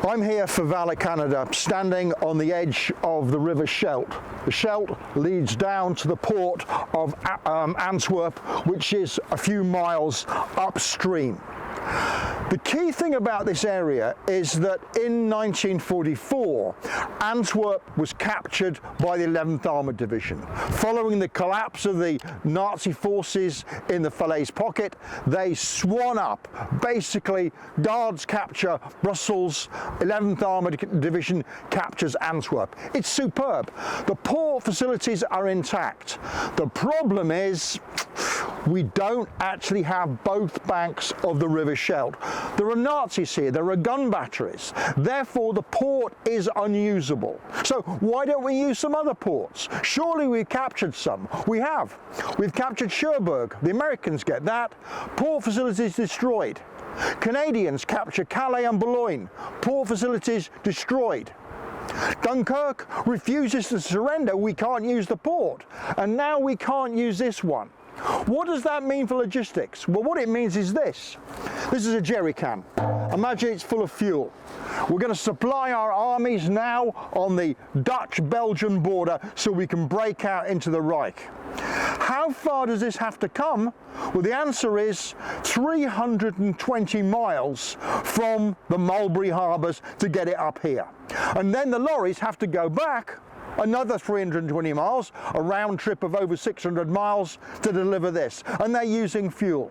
I'm here for Valour Canada, standing on the edge of the river Scheldt. The Scheldt leads down to the port of Antwerp, which is a few miles upstream. The key thing about this area is that in 1944, Antwerp was captured by the 11th Armoured Division. Following the collapse of the Nazi forces in the Falaise Pocket, they swan up. Basically, Guards capture Brussels, 11th Armoured Division captures Antwerp. It's superb. The port facilities are intact. The problem is, we don't actually have both banks of the River Scheldt. There are Nazis here, there are gun batteries, therefore the port is unusable. So why don't we use some other ports? Surely we've captured some. We have. We've captured Cherbourg, the Americans get that. Port facilities destroyed. Canadians capture Calais and Boulogne, port facilities destroyed. Dunkirk refuses to surrender, we can't use the port, and now we can't use this one. What does that mean for logistics? Well, what it means is this. This is a jerry can. Imagine it's full of fuel. We're going to supply our armies now on the Dutch-Belgian border so we can break out into the Reich. How far does this have to come? Well, the answer is 320 miles from the Mulberry harbours to get it up here. And then the lorries have to go back another 320 miles, a round trip of over 600 miles to deliver this, and they're using fuel.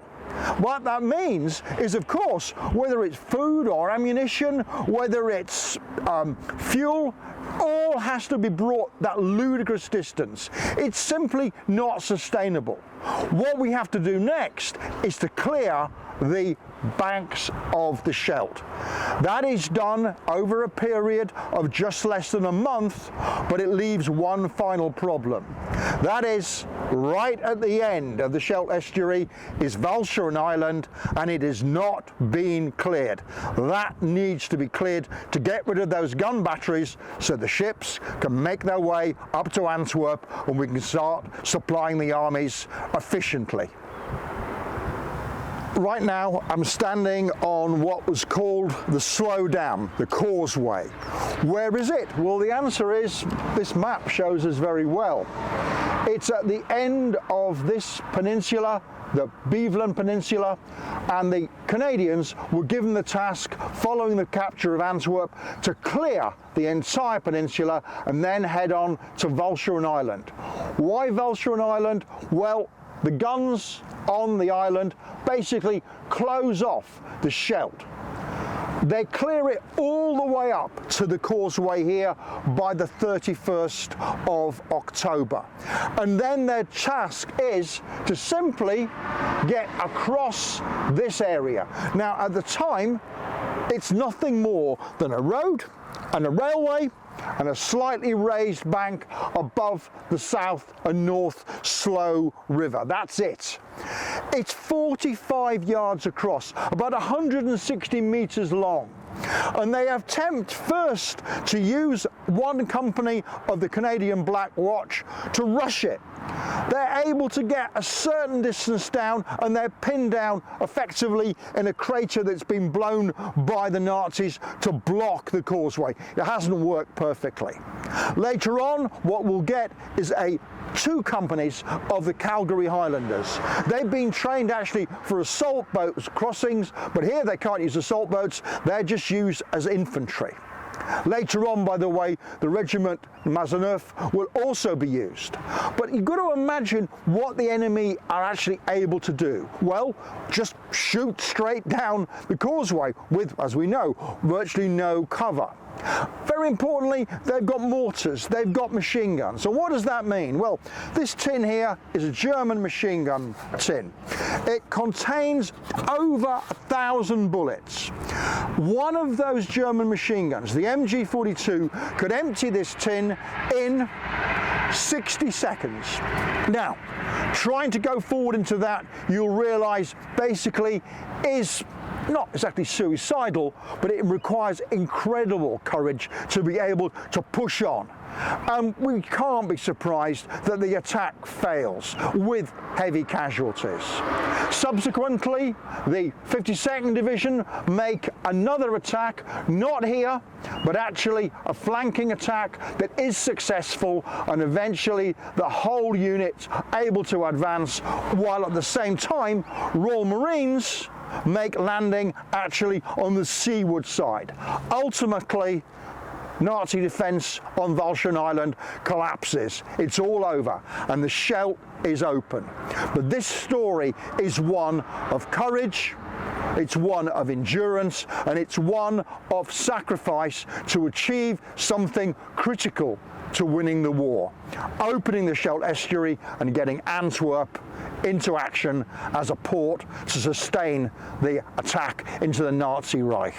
What that means is, of course, whether it's food or ammunition, whether it's fuel, all has to be brought that ludicrous distance. It's simply not sustainable. What we have to do next is to clear the banks of the Scheldt. That is done over a period of just less than a month, but it leaves one final problem. That is, right at the end of the Scheldt estuary is Walcheren Island, and it is not being cleared. That needs to be cleared to get rid of those gun batteries so the ships can make their way up to Antwerp and we can start supplying the armies efficiently. Right now I'm standing on what was called the slow dam, the causeway. Where is it? Well, the answer is, this map shows us very well. It's at the end of this peninsula, the Beveland Peninsula, and the Canadians were given the task, following the capture of Antwerp, to clear the entire peninsula and then head on to Walcheren Island. Why Walcheren Island? Well, the guns on the island basically close off the Scheldt. They clear it all the way up to the causeway here by the 31st of October. And then their task is to simply get across this area. Now, at the time, it's nothing more than a road and a railway and a slightly raised bank above the south and north slow river. That's it. It's 45 yards across, about 160 meters long. And they attempt first to use one company of the Canadian Black Watch to rush it. They're able to get a certain distance down and they're pinned down effectively in a crater that's been blown by the Nazis to block the causeway. It hasn't worked perfectly. Later on, what we'll get is two companies of the Calgary Highlanders. They've been trained actually for assault boats crossings, but here they can't use assault boats, they're just used as infantry. Later on, by the way, the regiment Maisonneuve will also be used. But you've got to imagine what the enemy are actually able to do. Well, just shoot straight down the causeway with, as we know, virtually no cover. Very importantly, they've got mortars, they've got machine guns. So what does that mean? Well, this tin here is a German machine gun tin. It contains over 1,000 bullets. One of those German machine guns, the MG42, could empty this tin in 60 seconds. Now, trying to go forward into that, you'll realize basically is not exactly suicidal, but it requires incredible courage to be able to push on. we can't be surprised that the attack fails with heavy casualties. Subsequently, the 52nd Division make another attack, not here, but actually a flanking attack that is successful, and eventually the whole unit able to advance, while at the same time Royal Marines make landing actually on the seaward side. Ultimately, Nazi defence on Walcheren Island collapses. It's all over and the Scheldt is open. But this story is one of courage, it's one of endurance, and it's one of sacrifice to achieve something critical to winning the war. Opening the Scheldt estuary and getting Antwerp into action as a port to sustain the attack into the Nazi Reich.